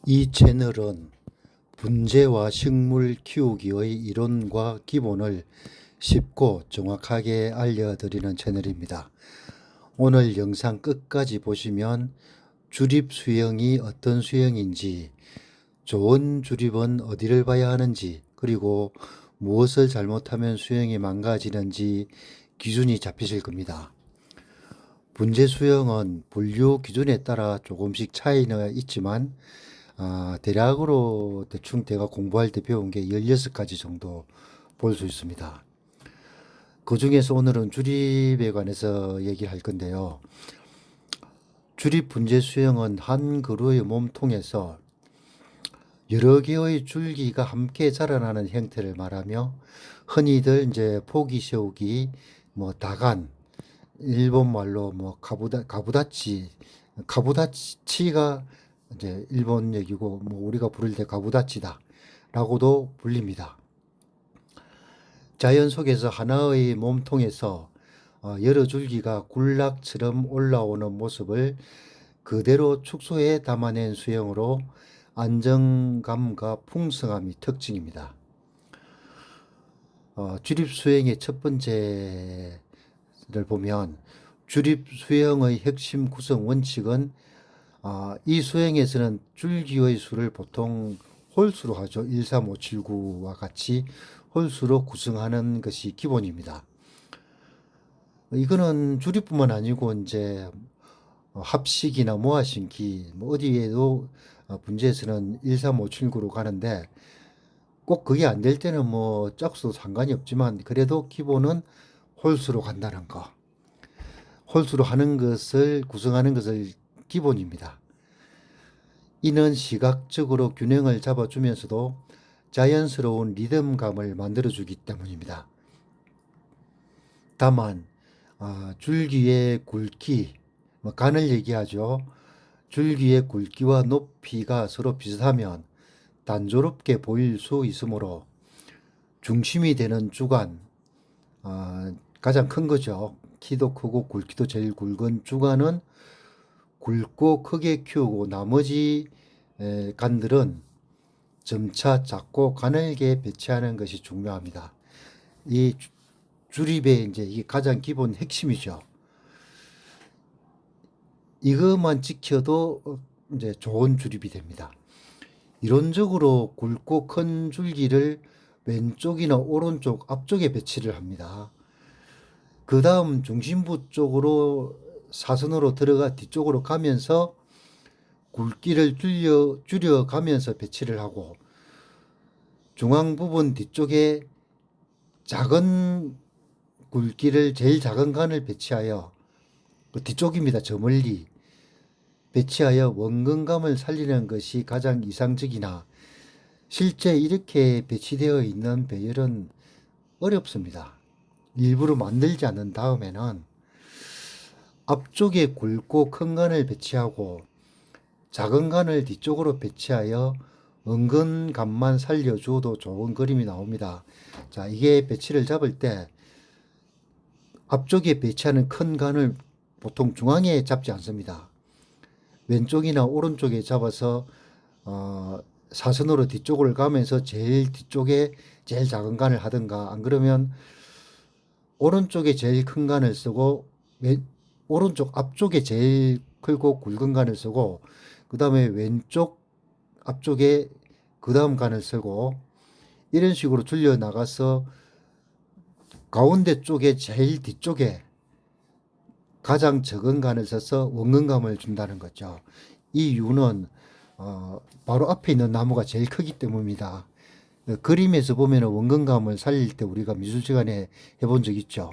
이 채널은 분재와 식물 키우기의 이론과 기본을 쉽고 정확하게 알려드리는 채널입니다. 오늘 영상 끝까지 보시면 주립 수영이 어떤 수영인지, 좋은 주립은 어디를 봐야 하는지, 그리고 무엇을 잘못하면 수영이 망가지는지 기준이 잡히실 겁니다. 분재 수영은 분류 기준에 따라 조금씩 차이는 있지만 대략으로 대충 제가 공부할 때 배운 게 16가지 정도 볼 수 있습니다. 그 중에서 오늘은 주립에 관해서 얘기를 할 건데요. 주립 분재 수영은 한 그루의 몸통에서 여러 개의 줄기가 함께 자라나는 형태를 말하며 흔히들 이제 포기 세우기, 다간, 일본 말로 가부다치가 이제 일본 얘기고 우리가 부를 때 가부다치다라고도 불립니다. 자연 속에서 하나의 몸통에서 여러 줄기가 군락처럼 올라오는 모습을 그대로 축소해 담아낸 수영으로 안정감과 풍성함이 특징입니다. 주립 수영의 첫 번째를 보면 주립 수영의 핵심 구성 원칙은 이 수영에서는 줄기의 수를 보통 홀수로 하죠. 1, 3, 5, 7, 9와 같이 홀수로 구성하는 것이 기본입니다. 이거는 주립뿐만 아니고 이제 합식이나 모아신기 어디에도 분재에서는 1, 3, 5, 7, 9로 가는데 꼭 그게 안 될 때는 짝수도 상관이 없지만 그래도 기본은 홀수로 간다는 거. 홀수로 하는 것을 구성하는 것을 기본입니다. 이는 시각적으로 균형을 잡아주면서도 자연스러운 리듬감을 만들어주기 때문입니다. 다만 줄기의 굵기, 간을 얘기하죠. 줄기의 굵기와 높이가 서로 비슷하면 단조롭게 보일 수 있으므로 중심이 되는 주간, 가장 큰 거죠. 키도 크고 굵기도 제일 굵은 주간은 굵고 크게 키우고 나머지 간들은 점차 작고 가늘게 배치하는 것이 중요합니다. 이 주립의 이제 이게 가장 기본 핵심이죠. 이것만 지켜도 이제 좋은 주립이 됩니다. 이론적으로 굵고 큰 줄기를 왼쪽이나 오른쪽 앞쪽에 배치를 합니다. 그 다음 중심부 쪽으로 사선으로 들어가 뒤쪽으로 가면서 굵기를 줄여가면서 배치를 하고 중앙 부분 뒤쪽에 작은 굵기를 제일 작은 간을 배치하여 그 뒤쪽입니다. 저 멀리 배치하여 원근감을 살리는 것이 가장 이상적이나 실제 이렇게 배치되어 있는 배열은 어렵습니다. 일부러 만들지 않은 다음에는 앞쪽에 굵고 큰 간을 배치하고 작은 간을 뒤쪽으로 배치하여 은근감만 살려줘도 좋은 그림이 나옵니다. 자, 이게 배치를 잡을 때 앞쪽에 배치하는 큰 간을 보통 중앙에 잡지 않습니다. 왼쪽이나 오른쪽에 잡아서 사선으로 뒤쪽을 가면서 제일 뒤쪽에 제일 작은 간을 하든가, 안 그러면 오른쪽에 제일 큰 간을 쓰고 오른쪽 앞쪽에 제일 크고 굵은 간을 쓰고 그 다음에 왼쪽 앞쪽에 그 다음 간을 쓰고 이런 식으로 줄여 나가서 가운데 쪽에 제일 뒤쪽에 가장 적은 간을 써서 원근감을 준다는 거죠. 이 이유는 바로 앞에 있는 나무가 제일 크기 때문입니다. 그림에서 보면 원근감을 살릴 때 우리가 미술 시간에 해본 적 있죠.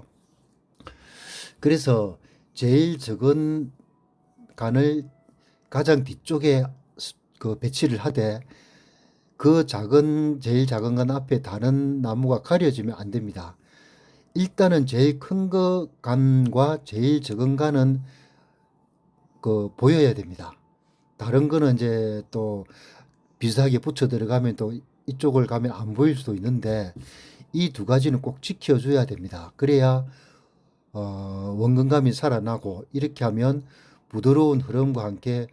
그래서 제일 적은 간을 가장 뒤쪽에 그 배치를 하되 그 제일 작은 간 앞에 다른 나무가 가려지면 안 됩니다. 일단은 제일 큰 거 간과 제일 적은 간은 보여야 됩니다. 다른 거는 이제 또 비슷하게 붙여 들어가면 또 이쪽을 가면 안 보일 수도 있는데 이 두 가지는 꼭 지켜줘야 됩니다. 그래야 원근감이 살아나고 이렇게 하면 부드러운 흐름과 함께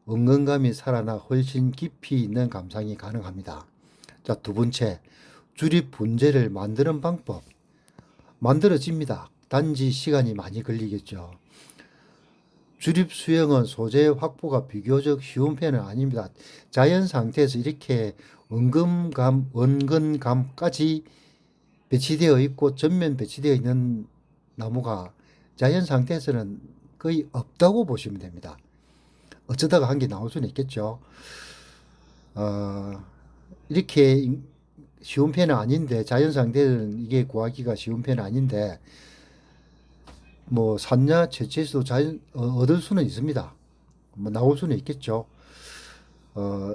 원근감이 살아나 훨씬 깊이 있는 감상이 가능합니다. 자, 두 번째, 주립 분재를 만드는 방법. 만들어집니다. 단지 시간이 많이 걸리겠죠. 주립 수영은 소재 확보가 비교적 쉬운 편은 아닙니다. 자연 상태에서 이렇게 원근감까지 배치되어 있고 전면 배치되어 있는 나무가 자연 상태에서는 거의 없다고 보시면 됩니다. 어쩌다가 한 개 나올 수는 있겠죠. 이렇게 쉬운 편은 아닌데, 자연 상태는 이게 구하기가 쉬운 편은 아닌데, 뭐 산야 채취에서도 얻을 수는 있습니다. 뭐 나올 수는 있겠죠. 어,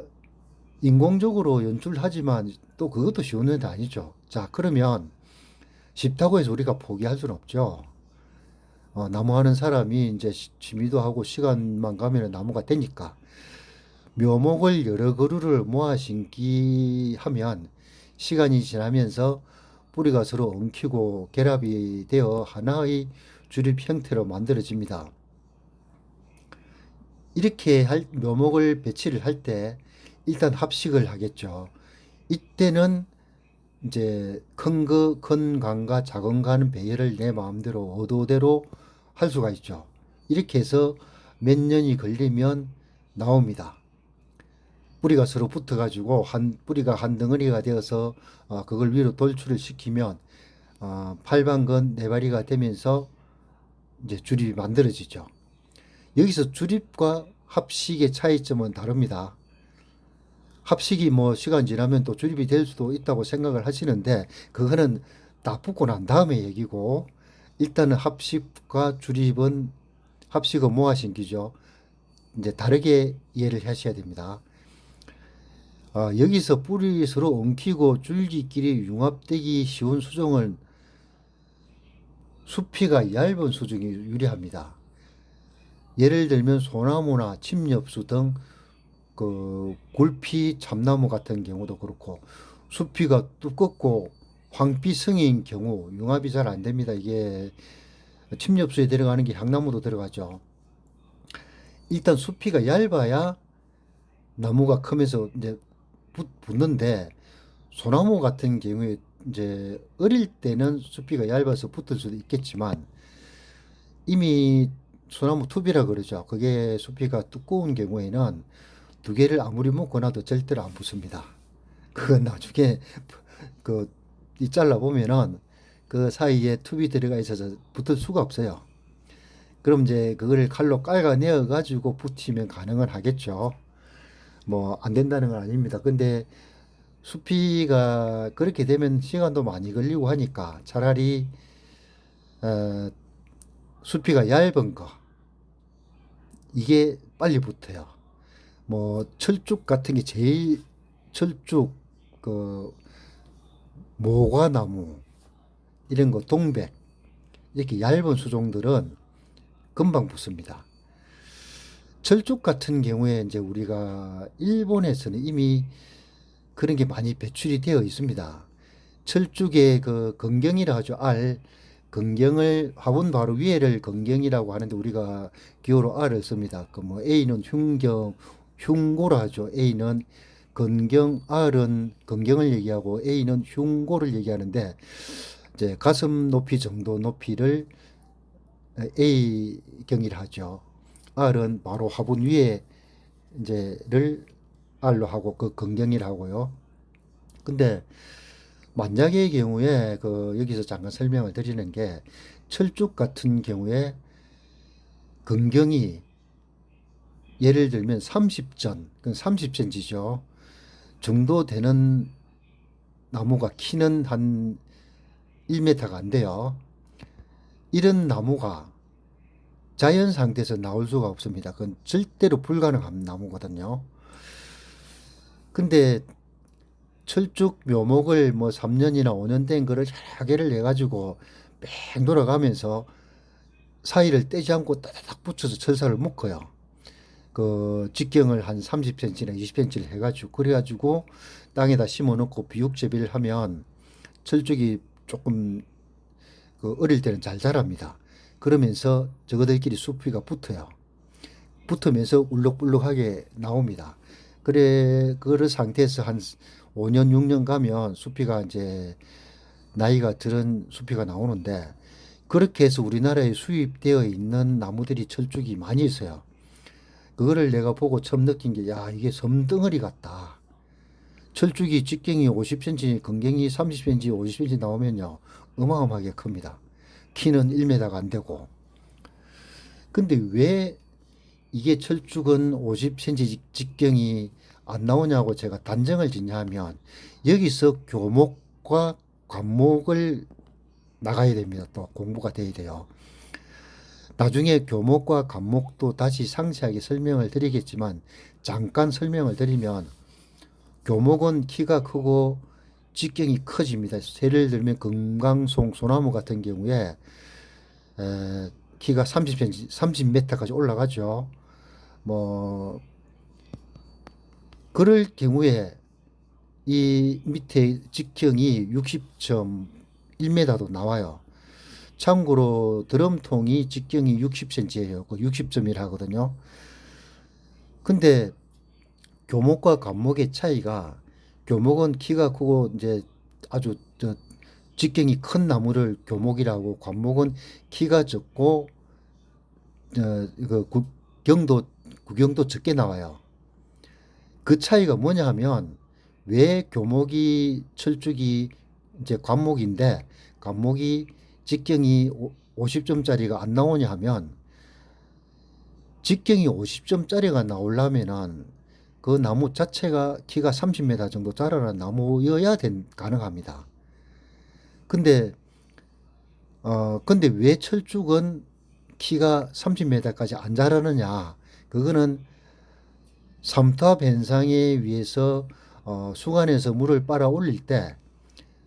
인공적으로 연출하지만 또 그것도 쉬운 일은 아니죠. 자, 그러면 쉽다고 해서 우리가 포기할 수는 없죠. 나무하는 사람이 이제 취미도 하고 시간만 가면 나무가 되니까 묘목을 여러 그루를 모아 심기 하면 시간이 지나면서 뿌리가 서로 엉키고 결합이 되어 하나의 주립 형태로 만들어집니다. 이렇게 묘목을 배치를 할 때 일단 합식을 하겠죠. 이때는 이제 큰 간과 작은 간은 배열을 내 마음대로 의도대로 할 수가 있죠. 이렇게 해서 몇 년이 걸리면 나옵니다. 뿌리가 서로 붙어가지고 뿌리가 한 덩어리가 되어서 그걸 위로 돌출을 시키면 팔방건 네마리가 되면서 이제 주립이 만들어지죠. 여기서 주립과 합식의 차이점은 다릅니다. 합식이 뭐 시간 지나면 또 주립이 될 수도 있다고 생각을 하시는데 그거는 다 붙고 난 다음에 얘기고 일단은 합식과 주립은 합식은 모아신기죠. 이제 다르게 이해를 하셔야 됩니다. 여기서 뿌리 서로 엉키고 줄기끼리 융합되기 쉬운 수종은 수피가 얇은 수종이 유리합니다. 예를 들면 소나무나 침엽수 등 그 굴피 참나무 같은 경우도 그렇고 수피가 두껍고 황피성인 경우 융합이 잘 안 됩니다. 이게 침엽수에 들어가는 게 향나무도 들어가죠. 일단 수피가 얇아야 나무가 크면서 이제 붙는데 소나무 같은 경우에 이제 어릴 때는 수피가 얇아서 붙을 수도 있겠지만 이미 소나무 투비라 그러죠. 그게 수피가 두꺼운 경우에는 두 개를 아무리 묶어놔도 절대로 안 붙습니다. 그건 나중에 이 잘라 보면은 그 사이에 톱이 들어가 있어서 붙을 수가 없어요. 그럼 이제 그거를 칼로 깔아내어 가지고 붙이면 가능은 하겠죠. 뭐 안 된다는 건 아닙니다. 근데 수피가 그렇게 되면 시간도 많이 걸리고 하니까 차라리 어, 수피가 얇은 거 이게 빨리 붙어요. 뭐 철쭉 같은 게 제일 철쭉 그 모과나무 이런 거 동백 이렇게 얇은 수종들은 금방 붙습니다. 철쭉 같은 경우에 이제 우리가 일본에서는 이미 그런 게 많이 배출이 되어 있습니다. 철쭉의 그 건경이라 하죠. 건경을 화분 바로 위에를 건경이라고 하는데 우리가 기호로 R을 씁니다. 그 뭐 A는 흉고라 하죠. A는 건경, R은 건경을 얘기하고 A는 흉고를 얘기하는데 이제 가슴 높이 정도 높이를 A경이라 하죠. R은 바로 화분 위에 이제를 R로 하고 그 건경이라 하고요. 근데 만약의 경우에 여기서 잠깐 설명을 드리는 게 철쭉 같은 경우에 건경이 예를 들면 30전, 30cm죠. 정도 되는 나무가 키는 한 1m가 안 돼요. 이런 나무가 자연 상태에서 나올 수가 없습니다. 그건 절대로 불가능한 나무거든요. 근데 철쭉 묘목을 뭐 3년이나 5년 된 거를 여러 개를 내가지고 뺑 돌아가면서 사이를 떼지 않고 따다닥 붙여서 철사를 묶어요. 그 직경을 한 30cm나 20cm를 해가지고 그래가지고 땅에다 심어 놓고 비육재배를 하면 철쭉이 조금 어릴 때는 잘 자랍니다. 그러면서 저거들끼리 수피가 붙어요. 붙으면서 울럭불럭하게 나옵니다. 그래, 그 상태에서 한 5년, 6년 가면 수피가 이제 나이가 들은 수피가 나오는데, 그렇게 해서 우리나라에 수입되어 있는 나무들이 철쭉이 많이 있어요. 그거를 내가 보고 처음 느낀 게, 야, 이게 섬덩어리 같다. 철쭉이 직경이 50cm, 건경이 30cm, 50cm 나오면요, 어마어마하게 큽니다. 키는 1m가 안 되고. 근데 왜 이게 철쭉은 50cm 직경이 안 나오냐고 제가 단정을 짓냐 하면, 여기서 교목과 관목을 나가야 됩니다. 또 공부가 돼야 돼요. 나중에 교목과 관목도 다시 상세하게 설명을 드리겠지만, 잠깐 설명을 드리면, 교목은 키가 크고 직경이 커집니다. 예를 들면 금강송 소나무 같은 경우에 키가 30cm, 30m까지 올라가죠. 뭐 그럴 경우에 이 밑에 직경이 60.1m도 나와요. 참고로 드럼통이 직경이 60cm예요. 그 60점이라 하거든요. 근데 교목과 관목의 차이가, 교목은 키가 크고 이제 아주 직경이 큰 나무를 교목이라고, 관목은 키가 적고 구경도 적게 나와요. 그 차이가 뭐냐 하면, 왜 교목이 철쭉이 이제 관목인데 관목이 직경이 50점짜리가 안 나오냐 하면, 직경이 50점짜리가 나오려면은 그 나무 자체가 키가 30m 정도 자라는 나무여야 가능합니다. 근데 근데 왜 철쭉은 키가 30m까지 안 자라느냐? 그거는 삼투압 현상에 의해서 수간에서 물을 빨아 올릴 때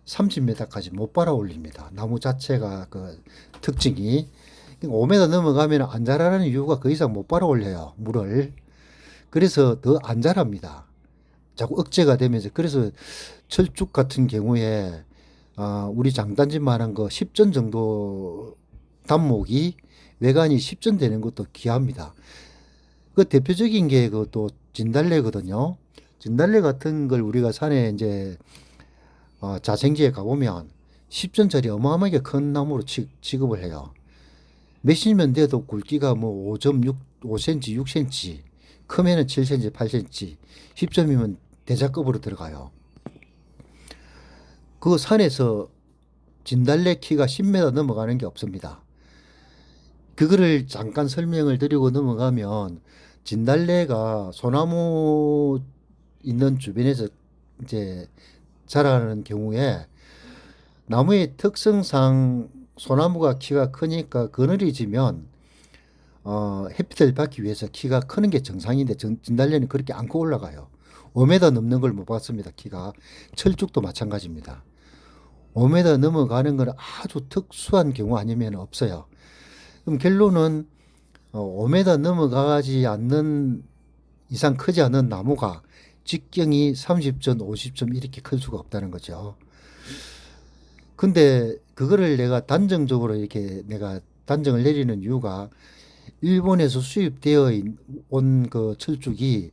30m까지 못 빨아 올립니다. 나무 자체가 그 특징이. 5m 넘어가면 안 자라는 이유가 그 이상 못 빨아 올려요, 물을. 그래서 더 안 자랍니다. 자꾸 억제가 되면서. 그래서 철쭉 같은 경우에 우리 장단지 말한 거 10전 정도 단목이 외관이 10전 되는 것도 귀합니다. 그 대표적인 게 그또 진달래거든요. 진달래 같은 걸 우리가 산에 이제 자생지에 가보면 10전짜리 어마어마하게 큰 나무로 취급을 해요. 몇십년 돼도 굵기가 뭐 5.6, 5cm, 6cm, 크면은 7cm, 8cm, 10점이면 대자급으로 들어가요. 그 산에서 진달래 키가 10m 넘어가는 게 없습니다. 그거를 잠깐 설명을 드리고 넘어가면, 진달래가 소나무 있는 주변에서 이제 자라는 경우에, 나무의 특성상 소나무가 키가 크니까 그늘이 지면 햇빛을 받기 위해서 키가 크는 게 정상인데, 진달래는 그렇게 않고 올라가요. 5m 넘는 걸 못 봤습니다. 키가. 철쭉도 마찬가지입니다. 5m 넘어가는 건 아주 특수한 경우 아니면 없어요. 그럼 결론은 5m 넘어가지 않는 이상 크지 않은 나무가 직경이 30점, 50점 이렇게 클 수가 없다는 거죠. 근데 그거를 내가 단정적으로 이렇게 내가 단정을 내리는 이유가, 일본에서 수입되어 온 그 철쭉이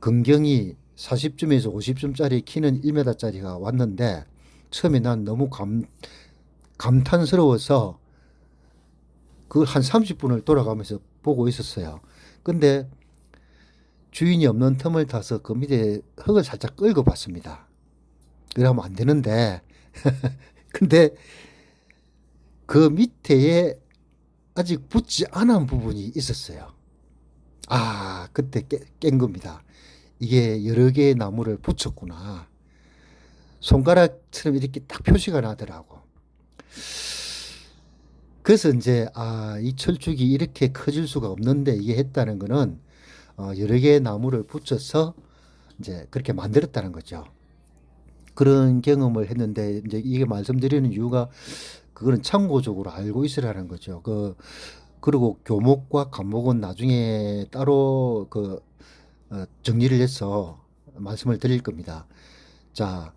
건경이 40점에서 50점짜리, 키는 1m짜리가 왔는데, 처음에 난 너무 감탄스러워서 그 한 30분을 돌아가면서 보고 있었어요. 근데 주인이 없는 틈을 타서 그 밑에 흙을 살짝 끌고 봤습니다. 그러면 안 되는데 근데 그 밑에 아직 붙지 않은 부분이 있었어요. 그때 깬 겁니다. 이게 여러 개의 나무를 붙였구나. 손가락처럼 이렇게 딱 표시가 나더라고. 그래서 이제 이 철쭉이 이렇게 커질 수가 없는데, 이게 했다는 거는 여러 개의 나무를 붙여서 이제 그렇게 만들었다는 거죠. 그런 경험을 했는데, 이제 이게 말씀드리는 이유가, 그거는 참고적으로 알고 있으라는 거죠. 그리고 교목과 관목은 나중에 따로 정리를 해서 말씀을 드릴 겁니다. 자,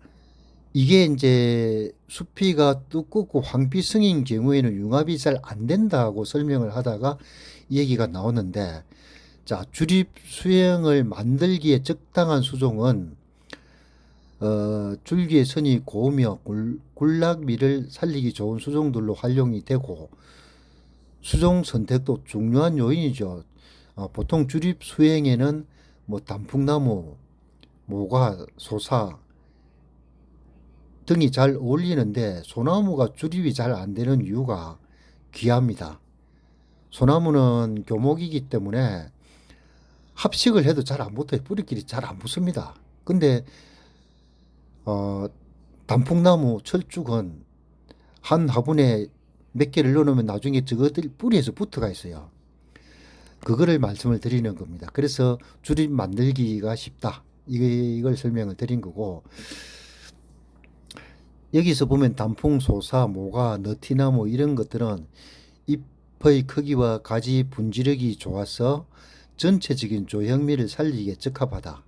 이게 이제 수피가 두껍고 황피성인 경우에는 융합이 잘 안 된다고 설명을 하다가 이 얘기가 나오는데, 자, 주립 수행을 만들기에 적당한 수종은 줄기의 선이 고우며 군락미를 살리기 좋은 수종들로 활용이 되고, 수종 선택도 중요한 요인이죠. 보통 주립 수행에는 뭐 단풍나무, 모과, 소사 등이 잘 어울리는데, 소나무가 주립이 잘 안 되는 이유가 귀합니다. 소나무는 교목이기 때문에 합식을 해도 잘 안 붙어요. 뿌리끼리 잘 안 붙습니다. 근데 단풍나무, 철쭉은 한 화분에 몇 개를 넣어놓으면 나중에 저것들 뿌리에서 붙어가 있어요. 그거를 말씀을 드리는 겁니다. 그래서 주립 만들기가 쉽다. 이걸 설명을 드린 거고, 여기서 보면 단풍, 소사, 모가, 너티나무 이런 것들은 잎의 크기와 가지 분지력이 좋아서 전체적인 조형미를 살리기에 적합하다.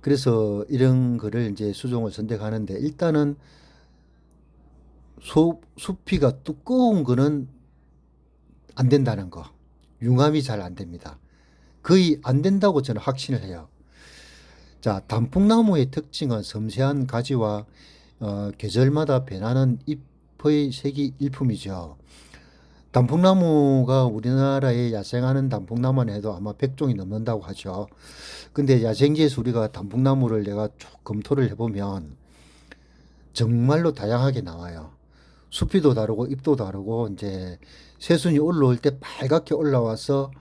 그래서 이런 거를 이제 수종을 선택하는데, 일단은 숲이가 두꺼운 거는 안 된다는 거. 융합이 잘 안 됩니다. 거의 안 된다고 저는 확신을 해요. 자, 단풍나무의 특징은 섬세한 가지와 계절마다 변하는 잎의 색이 일품이죠. 단풍나무가 우리나라에 야생하는 단풍나무만 해도 아마 100종이 넘는다고 하죠. 근데 야생지에서 우리가 단풍나무를 내가 쭉 검토를 해보면 정말로 다양하게 나와요. 숲이도 다르고 잎도 다르고, 이제 새순이 올라올 때 빨갛게 올라와서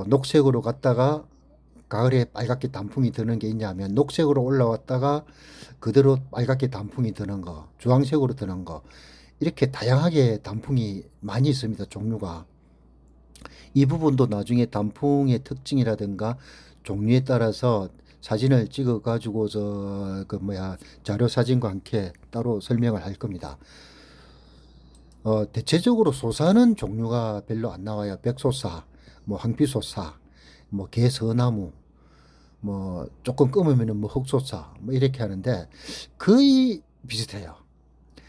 녹색으로 갔다가 가을에 빨갛게 단풍이 드는 게 있냐면, 녹색으로 올라왔다가 그대로 빨갛게 단풍이 드는 거, 주황색으로 드는 거, 이렇게 다양하게 단풍이 많이 있습니다. 종류가. 이 부분도 나중에 단풍의 특징이라든가 종류에 따라서 사진을 찍어 가지고 자료 사진과 함께 따로 설명을 할 겁니다. 대체적으로 소사는 종류가 별로 안 나와요. 백소사, 뭐 황피소사, 뭐 개서나무, 뭐 조금 검으면은 뭐 흑소사, 뭐 이렇게 하는데 거의 비슷해요.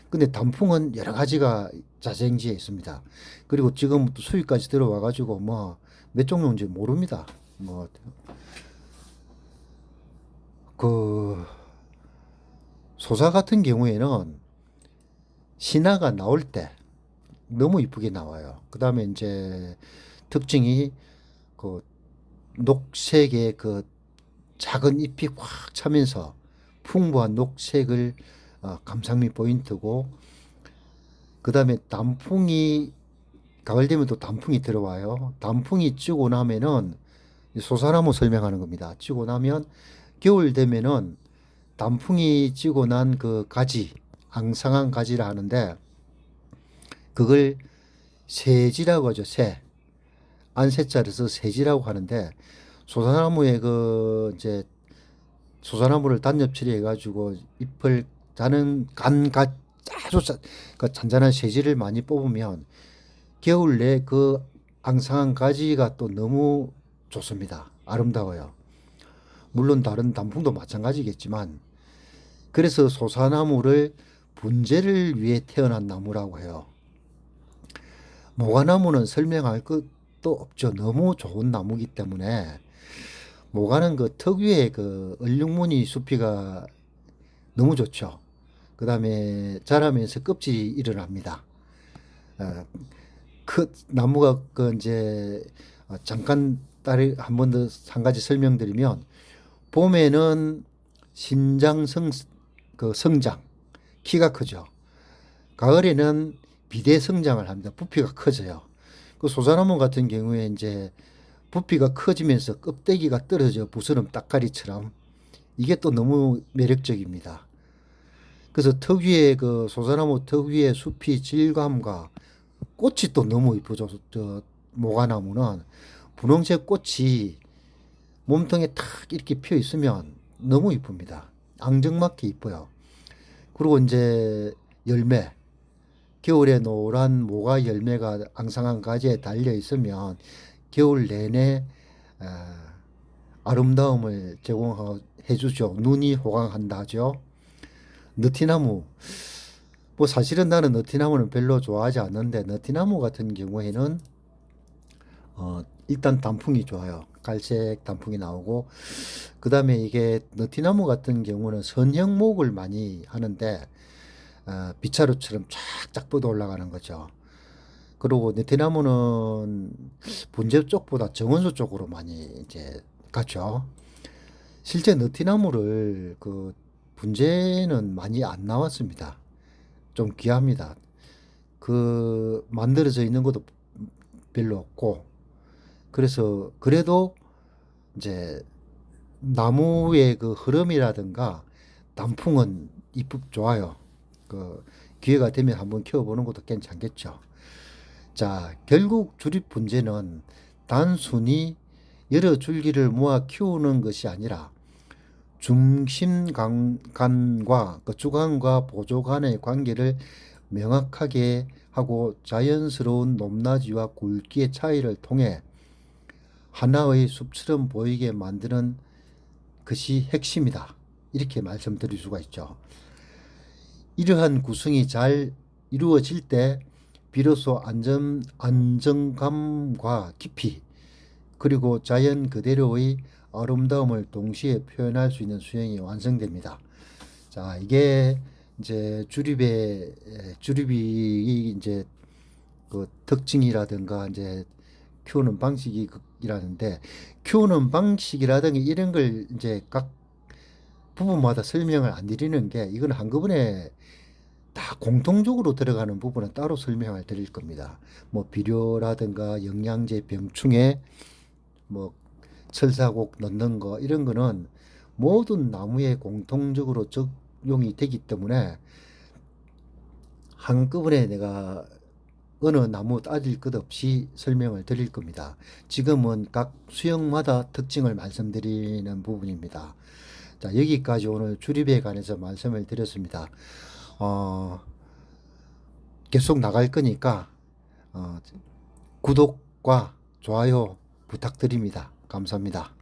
근데 단풍은 여러 가지가 자생지에 있습니다. 그리고 지금부터 수위까지 들어와 가지고 뭐 몇 종류인지 모릅니다. 뭐 그 소사 같은 경우에는 신화가 나올 때 너무 이쁘게 나와요. 그 다음에 이제 특징이 그 녹색의 그 작은 잎이 확 차면서 풍부한 녹색을 감상미 포인트고, 그 다음에 단풍이 가을 되면 또 단풍이 들어와요. 단풍이 찌고 나면은 소사나무 설명하는 겁니다. 찌고 나면 겨울 되면은 단풍이 찌고 난 그 가지, 앙상한 가지라 하는데, 그걸 세지라고 하죠. 새. 안새자리에서 세지라고 하는데, 소사나무에 그 이제 소사나무를 단엽 처리해 가지고 잎을 자는 아주 그 잔잔한 세지를 많이 뽑으면 겨울 내 그 앙상한 가지가 또 너무 좋습니다. 아름다워요. 물론 다른 단풍도 마찬가지겠지만, 그래서 소사나무를 분재를 위해 태어난 나무라고 해요. 모과나무는 설명할 것도 없죠. 너무 좋은 나무이기 때문에. 모과는 그 특유의 그 얼룩무늬 숲이가 너무 좋죠. 그 다음에 자라면서 껍질이 일어납니다. 나무가 그 이제 잠깐 따로 한 번 더 한 가지 설명드리면, 봄에는 성장, 키가 크죠. 가을에는 비대 성장을 합니다. 부피가 커져요. 그 소사나무 같은 경우에 이제 부피가 커지면서 껍데기가 떨어져 부스럼 따까리처럼, 이게 또 너무 매력적입니다. 그래서 특유의 그 소사나무 특유의 숲이 질감과 꽃이 또 너무 이쁘죠. 저 모과나무는 분홍색 꽃이 몸통에 탁 이렇게 피어 있으면 너무 이쁩니다. 앙증맞게 이뻐요. 그리고 이제 열매, 겨울에 노란 모과 열매가 앙상한 가지에 달려 있으면 겨울 내내 아름다움을 제공해 주죠. 눈이 호강한다 하죠. 느티나무, 뭐 사실은 나는 느티나무는 별로 좋아하지 않는데, 느티나무 같은 경우에는 일단 단풍이 좋아요. 갈색 단풍이 나오고, 그 다음에 이게 느티나무 같은 경우는 선형목을 많이 하는데, 빗자루처럼 쫙쫙 뻗어 올라가는 거죠. 그리고 느티나무는 분재 쪽보다 정원수 쪽으로 많이 이제 가죠. 실제 느티나무를 그 분재는 많이 안 나왔습니다. 좀 귀합니다. 그 만들어져 있는 것도 별로 없고, 그래서 그래도 이제 나무의 그 흐름이라든가 단풍은 이쁘 좋아요. 그 기회가 되면 한번 키워보는 것도 괜찮겠죠. 자, 결국 주립 분재는 단순히 여러 줄기를 모아 키우는 것이 아니라 중심 간과 그 주간과 보조 간의 관계를 명확하게 하고 자연스러운 높낮이와 굵기의 차이를 통해 하나의 숲처럼 보이게 만드는 것이 핵심이다. 이렇게 말씀드릴 수가 있죠. 이러한 구성이 잘 이루어질 때 비로소 안정감과 깊이 그리고 자연 그대로의 아름다움을 동시에 표현할 수 있는 수영이 완성됩니다. 자, 이게 이제 주립이 이제 그 특징이라든가 이제 키우는 방식이라는데, 키우는 방식이라든가 이런 걸 이제 각 부분마다 설명을 안 드리는 게, 이건 한꺼번에 다 공통적으로 들어가는 부분은 따로 설명을 드릴 겁니다. 뭐 비료라든가 영양제 병충해, 뭐 철사곡 넣는 거 이런 거는 모든 나무에 공통적으로 적용이 되기 때문에 한꺼번에 내가 어느 나무 따질 것 없이 설명을 드릴 겁니다. 지금은 각 수영마다 특징을 말씀드리는 부분입니다. 자, 여기까지 오늘 주립에 관해서 말씀을 드렸습니다. 어, 계속 나갈 거니까 어, 구독과 좋아요 부탁드립니다. 감사합니다.